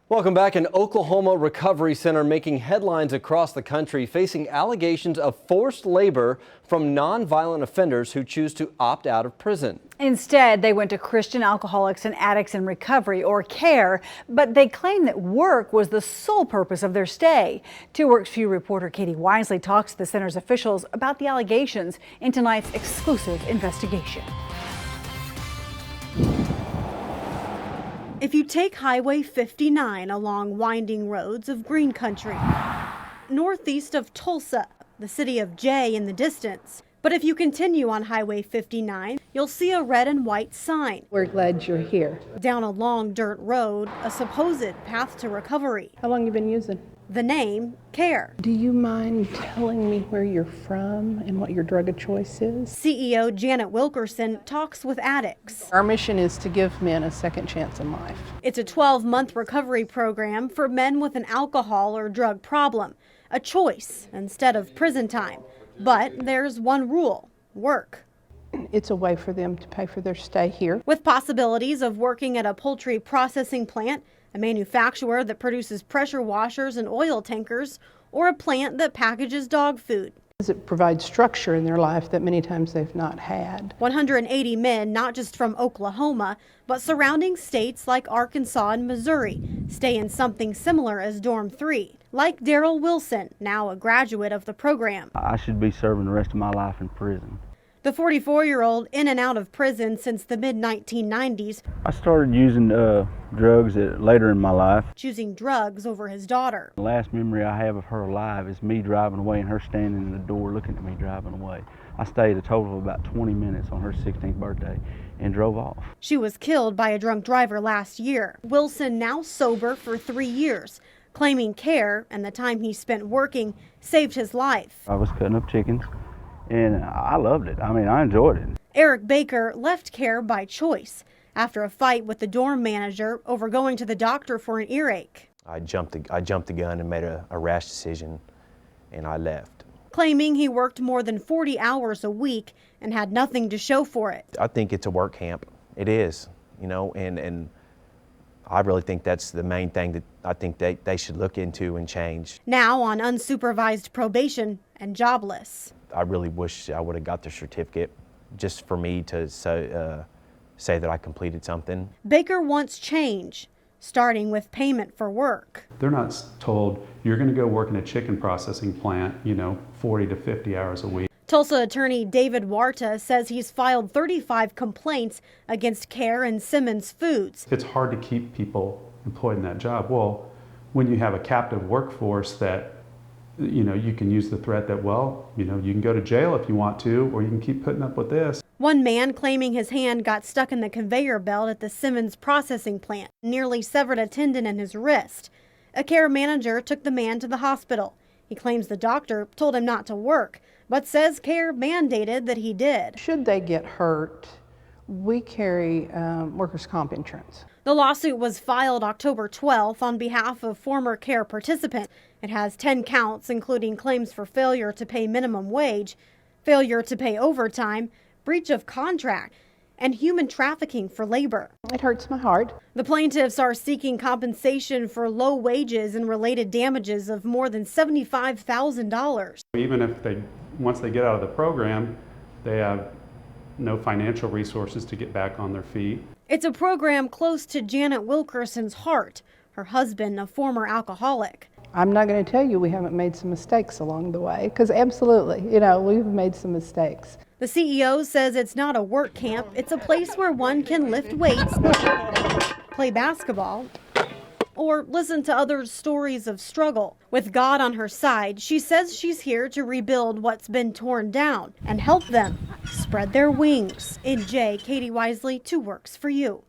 Welcome back. An Oklahoma recovery center making headlines across the country, facing allegations of forced labor from nonviolent offenders who choose to opt out of prison. Instead, they went to Christian Alcoholics and Addicts in Recovery, or CARE, but they claim that work was the sole purpose of their stay. 2 Works For You reporter Katie Wisely talks to the center's officials about the allegations in tonight's exclusive investigation. If you take Highway 59 along winding roads of green country, northeast of Tulsa, the city of Jay in the distance. But if you continue on Highway 59, you'll see a red and white sign. We're glad you're here. Down a long dirt road, a supposed path to recovery. How long you been using? The name, CARE. Do you mind telling me where you're from and what your drug of choice is? CEO Janet Wilkerson talks with addicts. Our mission is to give men a second chance in life. It's a 12-month recovery program for men with an alcohol or drug problem, a choice instead of prison time. But there's one rule: work. It's a way for them to pay for their stay here. With possibilities of working at a poultry processing plant, a manufacturer that produces pressure washers and oil tankers, or a plant that packages dog food. It provides structure in their life that many times they've not had. 180 men, not just from Oklahoma, but surrounding states like Arkansas and Missouri, stay in something similar as Dorm 3. Like Daryl Wilson, now a graduate of the program. I should be serving the rest of my life in prison. The 44-year-old, in and out of prison since the mid-1990s. I started using drugs later in my life. Choosing drugs over his daughter. The last memory I have of her alive is me driving away and her standing in the door looking at me driving away. I stayed a total of about 20 minutes on her 16th birthday and drove off. She was killed by a drunk driver last year. Wilson, now sober for 3 years, claiming CARE and the time he spent working saved his life. I was cutting up chickens and I loved it. I mean, I enjoyed it. Eric Baker left CARE by choice after a fight with the dorm manager over going to the doctor for an earache. I jumped the gun and made a rash decision, and I left. Claiming he worked more than 40 hours a week and had nothing to show for it. I think it's a work camp. It is, you know, and I really think that's the main thing that I think they should look into and change. Now on unsupervised probation and jobless. I really wish I would have got the certificate just for me to say that I completed something. Baker wants change, starting with payment for work. They're not told you're going to go work in a chicken processing plant, 40 to 50 hours a week. Tulsa attorney David Warta says he's filed 35 complaints against CARE and Simmons Foods. It's hard to keep people employed in that job. Well, when you have a captive workforce that you can use the threat that, you can go to jail if you want to, or you can keep putting up with this. One man claiming his hand got stuck in the conveyor belt at the Simmons processing plant, nearly severed a tendon in his wrist. A CARE manager took the man to the hospital. He claims the doctor told him not to work, but says CARE mandated that he did. Should they get hurt, we carry workers' comp insurance. The lawsuit was filed October 12th on behalf of former CARE participants. It has 10 counts, including claims for failure to pay minimum wage, failure to pay overtime, breach of contract, and human trafficking for labor. It hurts my heart. The plaintiffs are seeking compensation for low wages and related damages of more than $75,000. Even if once they get out of the program, they have no financial resources to get back on their feet. It's a program close to Janet Wilkerson's heart, her husband, a former alcoholic. I'm not going to tell you we haven't made some mistakes along the way, because absolutely, we've made some mistakes. The CEO says it's not a work camp, it's a place where one can lift weights, play basketball, or listen to others' stories of struggle. With God on her side, she says she's here to rebuild what's been torn down and help them spread their wings. In Jay, Katie Wisely, 2 Works For You.